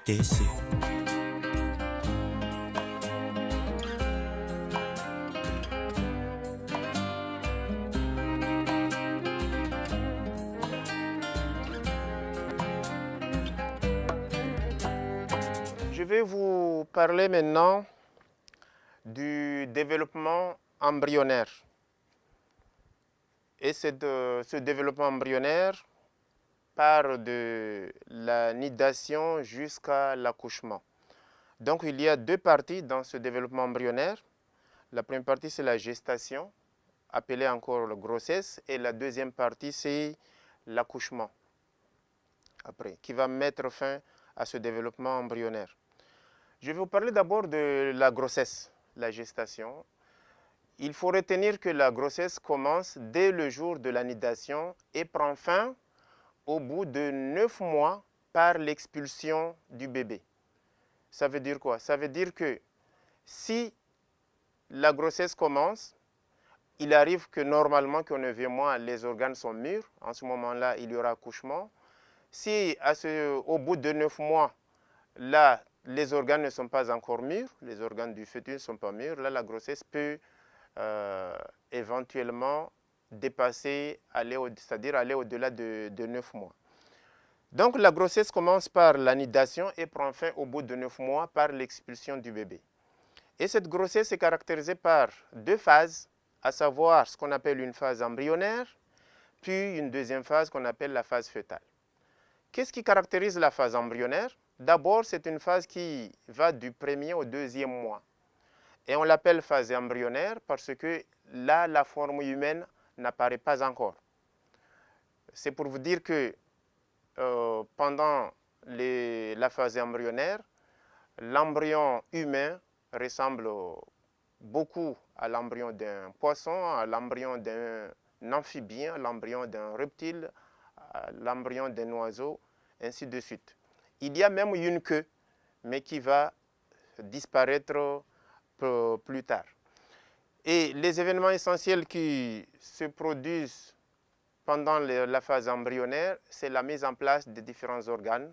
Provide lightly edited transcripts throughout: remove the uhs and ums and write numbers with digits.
TC. Je vais vous parler maintenant du développement embryonnaire. Et ce développement embryonnaire part de la nidation jusqu'à l'accouchement. Donc il y a deux parties dans ce développement embryonnaire. La première partie, c'est la gestation, appelée encore la grossesse, et la deuxième partie, c'est l'accouchement, après, qui va mettre fin à ce développement embryonnaire. Je vais vous parler d'abord de la grossesse, la gestation. Il faut retenir que la grossesse commence dès le jour de la nidation et prend fin au bout de 9 mois par l'expulsion du bébé. Ça veut dire quoi? Ça veut dire que si la grossesse commence, il arrive que normalement qu'au 9e mois, les organes sont mûrs. En ce moment-là, il y aura accouchement. Si au bout de 9 mois, là, les organes ne sont pas encore mûrs, les organes du fœtus ne sont pas mûrs, là, la grossesse peut éventuellement dépasser, c'est-à-dire aller au-delà de 9 mois. Donc la grossesse commence par la nidation et prend fin au bout de 9 mois par l'expulsion du bébé. Et cette grossesse est caractérisée par deux phases, à savoir ce qu'on appelle une phase embryonnaire, puis une deuxième phase qu'on appelle la phase fœtale. Qu'est-ce qui caractérise la phase embryonnaire? D'abord, c'est une phase qui va du premier au 2e mois. Et on l'appelle phase embryonnaire parce que là, la forme humaine n'apparaît pas encore. C'est pour vous dire que pendant la phase embryonnaire, l'embryon humain ressemble beaucoup à l'embryon d'un poisson, à l'embryon d'un amphibien, à l'embryon d'un reptile, à l'embryon d'un oiseau, ainsi de suite. Il y a même une queue, mais qui va disparaître plus tard. Et les événements essentiels qui se produisent pendant la phase embryonnaire, c'est la mise en place des différents organes.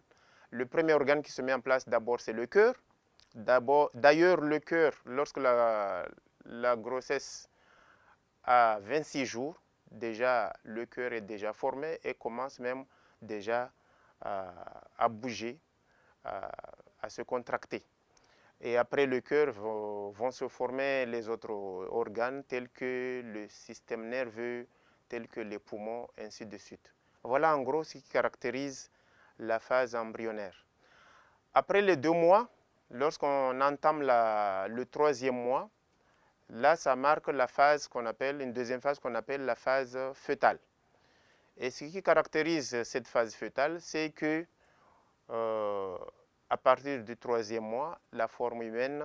Le premier organe qui se met en place d'abord, c'est le cœur. D'ailleurs, le cœur, lorsque la grossesse a 26 jours, déjà le cœur est déjà formé et commence même déjà à bouger, à se contracter. Et après le cœur vont se former les autres organes tels que le système nerveux, tels que les poumons, ainsi de suite. Voilà en gros ce qui caractérise la phase embryonnaire. Après les 2 mois, lorsqu'on entame le 3e mois, là ça marque la phase qu'on appelle, une deuxième phase qu'on appelle la phase fœtale. Et ce qui caractérise cette phase fœtale, c'est que à partir du 3e mois, la forme humaine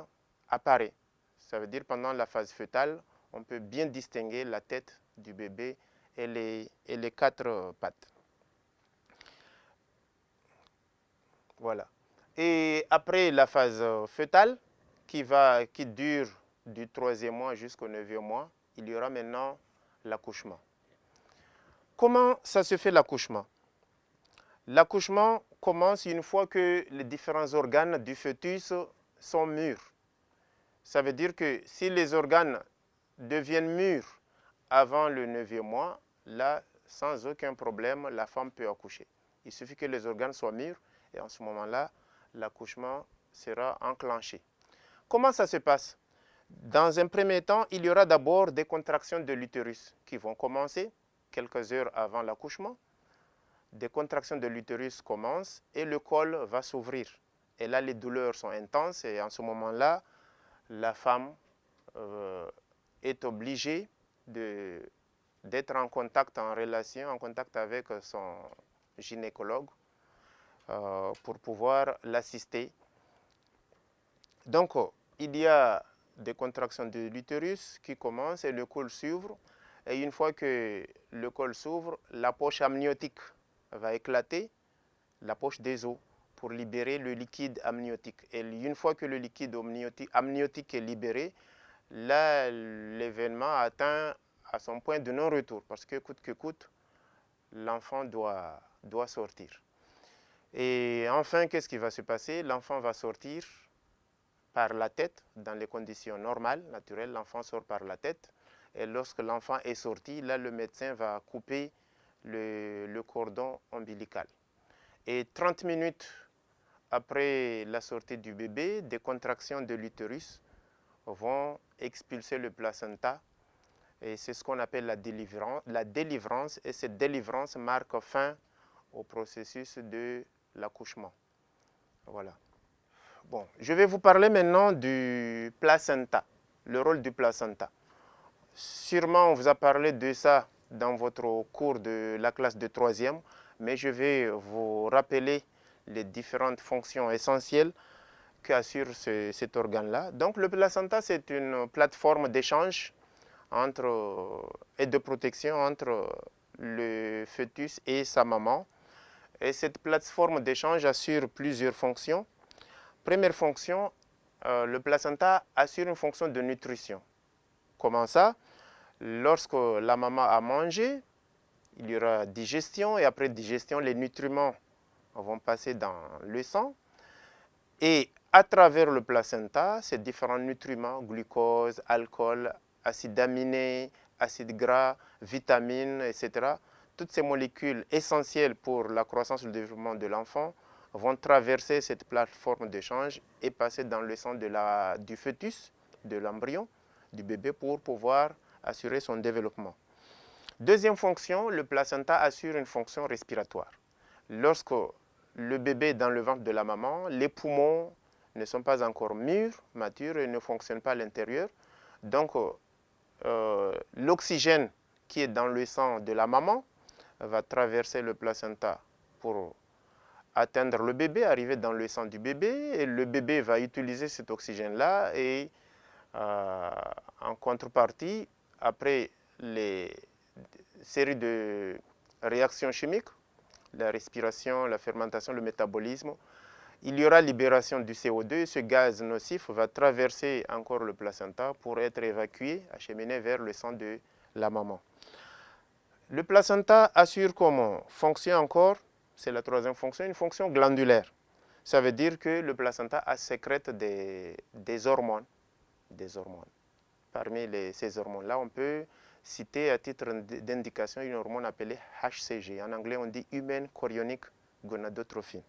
apparaît. Ça veut dire pendant la phase fœtale, on peut bien distinguer la tête du bébé et les 4 pattes. Voilà. Et après la phase fœtale, qui dure du 3e mois jusqu'au 9e mois, il y aura maintenant l'accouchement. Comment ça se fait l'accouchement? L'accouchement commence une fois que les différents organes du fœtus sont mûrs. Ça veut dire que si les organes deviennent mûrs avant le 9e mois, là, sans aucun problème, la femme peut accoucher. Il suffit que les organes soient mûrs et en ce moment-là, l'accouchement sera enclenché. Comment ça se passe? Dans un premier temps, il y aura d'abord des contractions de l'utérus qui vont commencer quelques heures avant l'accouchement. Des contractions de l'utérus commencent et le col va s'ouvrir. Et là, les douleurs sont intenses et en ce moment-là, la femme est obligée d'être en contact, en relation, en contact avec son gynécologue pour pouvoir l'assister. Donc, il y a des contractions de l'utérus qui commencent et le col s'ouvre. Et une fois que le col s'ouvre, la poche amniotique va éclater, la poche des os, pour libérer le liquide amniotique. Et une fois que le liquide amniotique est libéré, là, l'événement atteint à son point de non-retour, parce que coûte, l'enfant doit sortir. Et enfin, qu'est-ce qui va se passer? L'enfant va sortir par la tête, dans les conditions normales, naturelles, l'enfant sort par la tête. Et lorsque l'enfant est sorti, là, le médecin va couper le cordon ombilical. Et 30 minutes après la sortie du bébé, des contractions de l'utérus vont expulser le placenta. Et c'est ce qu'on appelle la délivrance. Et cette délivrance marque fin au processus de l'accouchement. Voilà. Bon, je vais vous parler maintenant du placenta, le rôle du placenta. Sûrement, on vous a parlé de ça dans votre cours de la classe de 3e, mais je vais vous rappeler les différentes fonctions essentielles qu'assure cet organe-là. Donc, le placenta, c'est une plateforme d'échange et de protection entre le fœtus et sa maman. Et cette plateforme d'échange assure plusieurs fonctions. Première fonction, le placenta assure une fonction de nutrition. Comment ça? Lorsque la maman a mangé, il y aura digestion et après digestion, les nutriments vont passer dans le sang. Et à travers le placenta, ces différents nutriments, glucose, alcool, acides aminés, acides gras, vitamines, etc., toutes ces molécules essentielles pour la croissance et le développement de l'enfant vont traverser cette plateforme d'échange et passer dans le sang du fœtus, de l'embryon, du bébé, pour pouvoir assurer son développement. Deuxième fonction, le placenta assure une fonction respiratoire. Lorsque le bébé est dans le ventre de la maman, les poumons ne sont pas encore mûrs, matures et ne fonctionnent pas à l'intérieur. Donc, l'oxygène qui est dans le sang de la maman va traverser le placenta pour atteindre le bébé, arriver dans le sang du bébé, et le bébé va utiliser cet oxygène-là et en contrepartie, après les séries de réactions chimiques, la respiration, la fermentation, le métabolisme, il y aura libération du CO2. Ce gaz nocif va traverser encore le placenta pour être évacué, acheminé vers le sang de la maman. Le placenta assure comme fonction encore, c'est la troisième fonction, une fonction glandulaire. Ça veut dire que le placenta sécrète des hormones. Parmi ces hormones-là, on peut citer à titre d'indication une hormone appelée HCG. En anglais, on dit Human Chorionic Gonadotrophin.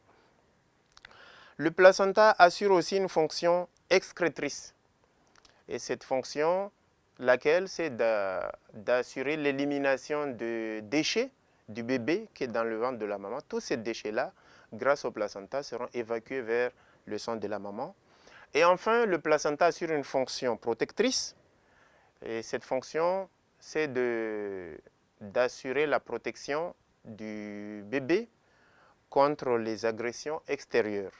Le placenta assure aussi une fonction excrétrice. Et cette fonction, laquelle c'est d'assurer l'élimination de déchets du bébé qui est dans le ventre de la maman. Tous ces déchets-là, grâce au placenta, seront évacués vers le sang de la maman. Et enfin, le placenta assure une fonction protectrice. Et cette fonction, c'est d'assurer la protection du bébé contre les agressions extérieures.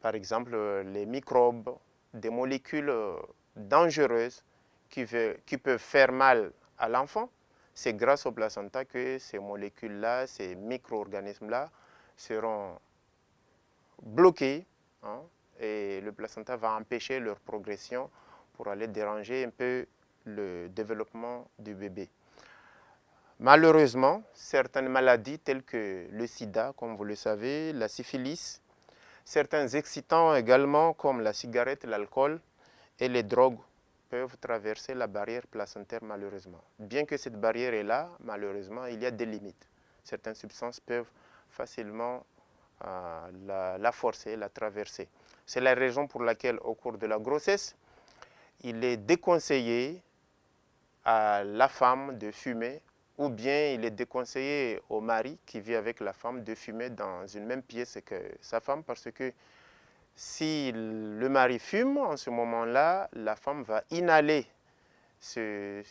Par exemple, les microbes, des molécules dangereuses qui peuvent faire mal à l'enfant. C'est grâce au placenta que ces molécules-là, ces micro-organismes-là seront bloqués, hein, et le placenta va empêcher leur progression pour aller déranger un peu le développement du bébé. Malheureusement, certaines maladies telles que le sida, comme vous le savez, la syphilis, certains excitants également comme la cigarette, l'alcool et les drogues peuvent traverser la barrière placentaire malheureusement. Bien que cette barrière est là, malheureusement, il y a des limites. Certaines substances peuvent facilement la forcer, la traverser. C'est la raison pour laquelle au cours de la grossesse, il est déconseillé à la femme de fumer ou bien il est déconseillé au mari qui vit avec la femme de fumer dans une même pièce que sa femme parce que si le mari fume, en ce moment-là, la femme va inhaler cette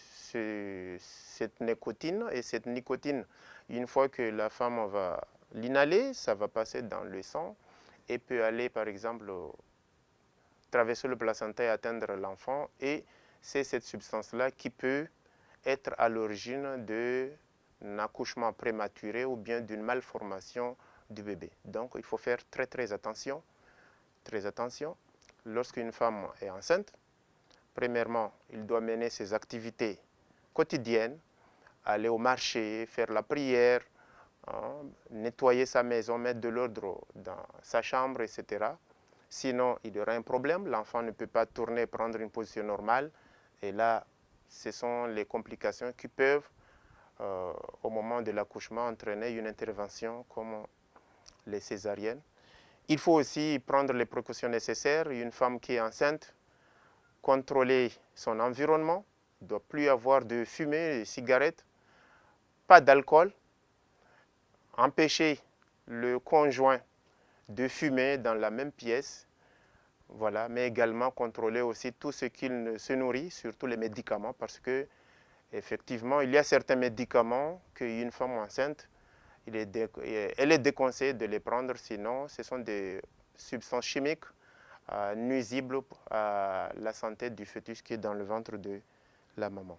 nicotine et cette nicotine, une fois que la femme va l'inhaler, ça va passer dans le sang et peut aller par exemple traverser le placenta et atteindre l'enfant et c'est cette substance-là qui peut être à l'origine d'un accouchement prématuré ou bien d'une malformation du bébé. Donc il faut faire très attention. Très attention. Lorsqu'une femme est enceinte, premièrement, il doit mener ses activités quotidiennes, aller au marché, faire la prière, nettoyer sa maison, mettre de l'ordre dans sa chambre, etc. Sinon, il y aura un problème. L'enfant ne peut pas tourner, prendre une position normale. Et là, ce sont les complications qui peuvent, au moment de l'accouchement, entraîner une intervention comme les césariennes. Il faut aussi prendre les précautions nécessaires. Une femme qui est enceinte, contrôler son environnement. Il ne doit plus y avoir de fumée, de cigarettes, pas d'alcool. Empêcher le conjoint de fumer dans la même pièce. Voilà, mais également contrôler aussi tout ce qu'il se nourrit, surtout les médicaments, parce que effectivement, il y a certains médicaments qu'une femme enceinte, elle est déconseillée de les prendre, sinon ce sont des substances chimiques nuisibles à la santé du fœtus qui est dans le ventre de la maman.